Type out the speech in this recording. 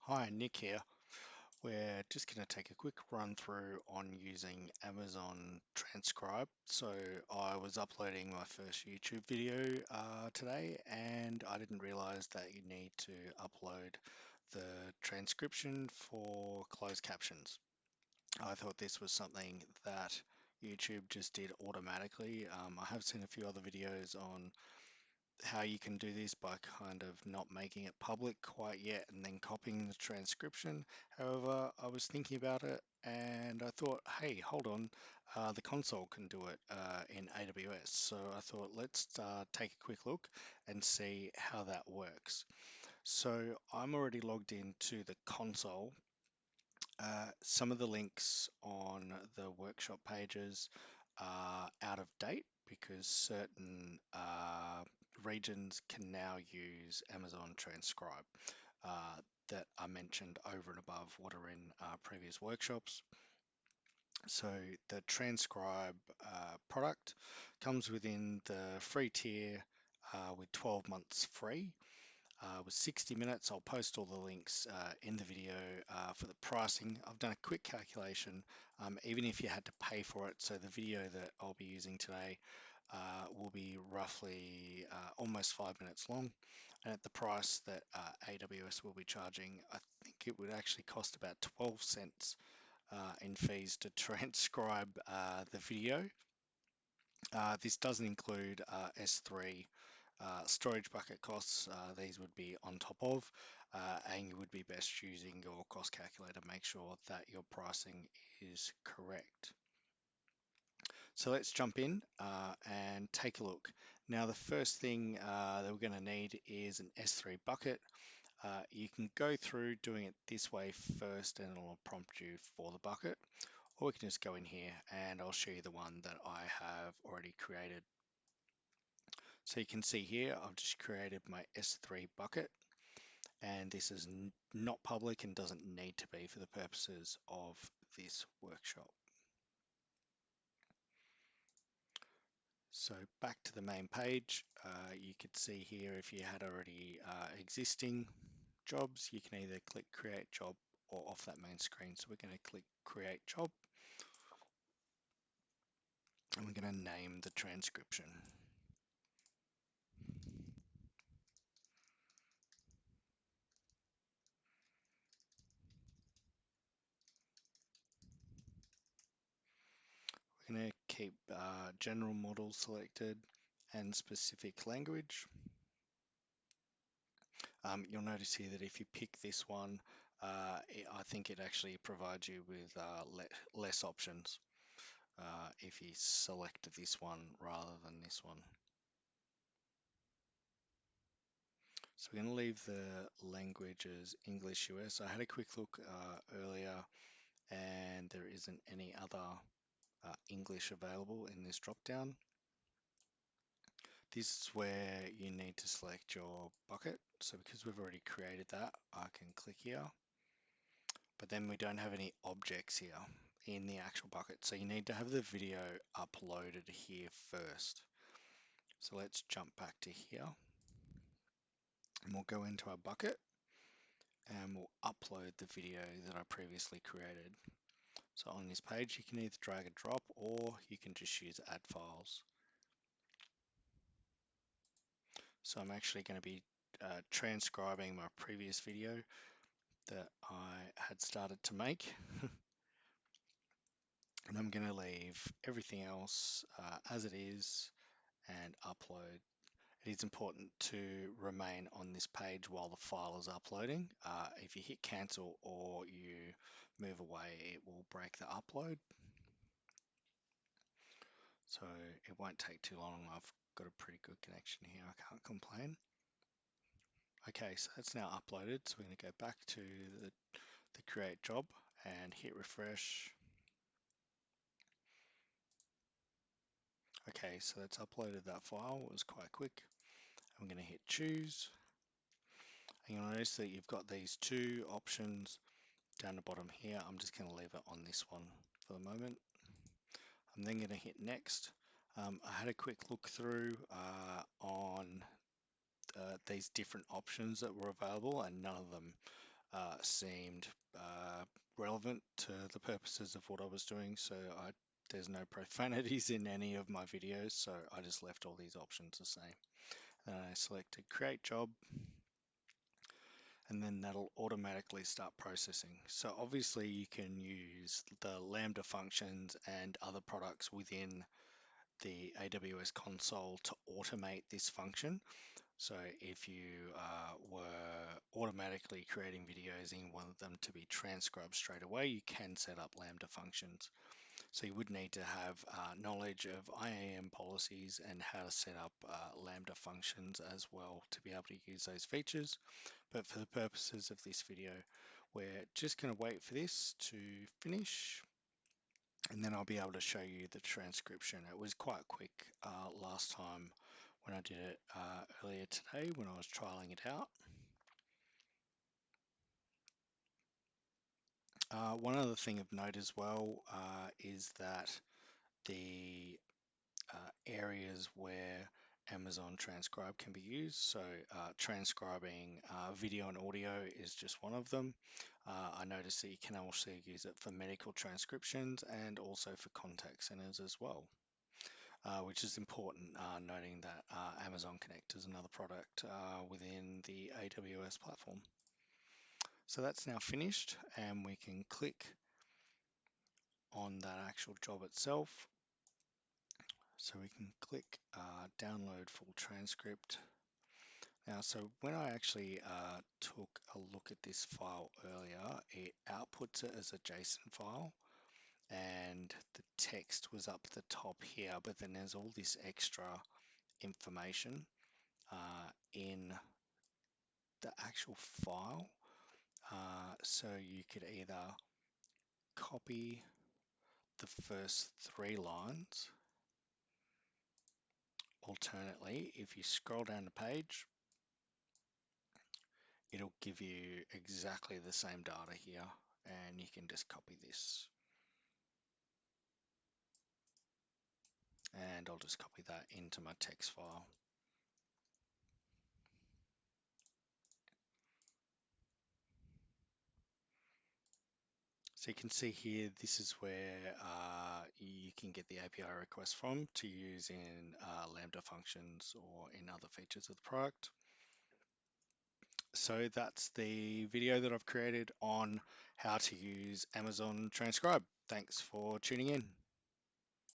Hi, Nick here. We're just going to take a quick run through on using Amazon Transcribe. So I was uploading my first YouTube video today, and I didn't realize that you need to upload the transcription for closed captions. I thought this was something that YouTube just did automatically. I have seen a few other videos on how you can do this by kind of not making it public quite yet and then copying the transcription. However, I was thinking about it and I thought, hey, hold on, the console can do it in AWS. So I thought, let's take a quick look and see how that works. So I'm already logged into the console. Some of the links on the workshop pages are out of date because certain regions can now use Amazon Transcribe that are mentioned over and above what are in previous workshops. So the Transcribe product comes within the free tier with 12 months free. With 60 minutes, I'll post all the links in the video for the pricing. I've done a quick calculation, even if you had to pay for it. So the video that I'll be using today will be roughly almost 5 minutes long. And at the price that AWS will be charging, I think it would actually cost about 12 cents in fees to transcribe the video. This doesn't include S3 storage bucket costs. These would be on top of, and you would be best using your cost calculator. Make sure that your pricing is correct. So let's jump in and take a look. Now the first thing that we're going to need is an S3 bucket. You can go through doing it this way first and it'll prompt you for the bucket, or we can just go in here and I'll show you the one that I have already created. So you can see here I've just created my S3 bucket, and this is not public and doesn't need to be for the purposes of this workshop. So back to the main page, you could see here if you had already existing jobs, you can either click create job or off that main screen. So we're going to click create job and we're going to name the transcription. We're going to keep general model selected and specific language. You'll notice here that if you pick this one, I think it actually provides you with less options if you select this one rather than this one. So we're going to leave the language as English US. I had a quick look earlier and there isn't any other English available in this drop down. This is where you need to select your bucket. So because we've already created that, I can click here. But then we don't have any objects here in the actual bucket. So you need to have the video uploaded here first. So let's jump back to here and we'll go into our bucket and we'll upload the video that I previously created. So on this page, you can either drag and drop or you can just use add files. So I'm actually going to be transcribing my previous video that I had started to make. And I'm going to leave everything else as it is and upload. It is important to remain on this page while the file is uploading. If you hit cancel or you move away, it will break the upload. So it won't take too long. I've got a pretty good connection here. I can't complain. Okay, so it's now uploaded. So we're going to go back to the create job and hit refresh. Okay, so it's uploaded that file. It was quite quick. I'm going to hit choose. And you'll notice that you've got these two options down the bottom here. I'm just going to leave it on this one for the moment. I'm then going to hit next. I had a quick look through on these different options that were available and none of them seemed relevant to the purposes of what I was doing. So there's no profanities in any of my videos, so I just left all these options the same. Then I selected create job, and then that'll automatically start processing. So obviously you can use the Lambda functions and other products within the AWS console to automate this function. So if you were automatically creating videos and you want them to be transcribed straight away, you can set up Lambda functions. So you would need to have knowledge of IAM policies and how to set up Lambda functions as well to be able to use those features. But for the purposes of this video, we're just going to wait for this to finish, and then I'll be able to show you the transcription. It was quite quick last time when I did it earlier today when I was trialing it out. One other thing of note as well is that the areas where Amazon Transcribe can be used. So transcribing video and audio is just one of them. I noticed that you can also use it for medical transcriptions and also for contact centers as well, which is important, noting that Amazon Connect is another product within the AWS platform. So that's now finished, and we can click on that actual job itself. So we can click download full transcript. Now, so when I actually took a look at this file earlier, it outputs it as a JSON file, and the text was up the top here, but then there's all this extra information in the actual file. So you could either copy the first 3 lines. Alternately, if you scroll down the page, it'll give you exactly the same data here, and you can just copy this. And I'll just copy that into my text file. So you can see here, this is where you can get the API request from to use in Lambda functions or in other features of the product. So that's the video that I've created on how to use Amazon Transcribe. Thanks for tuning in.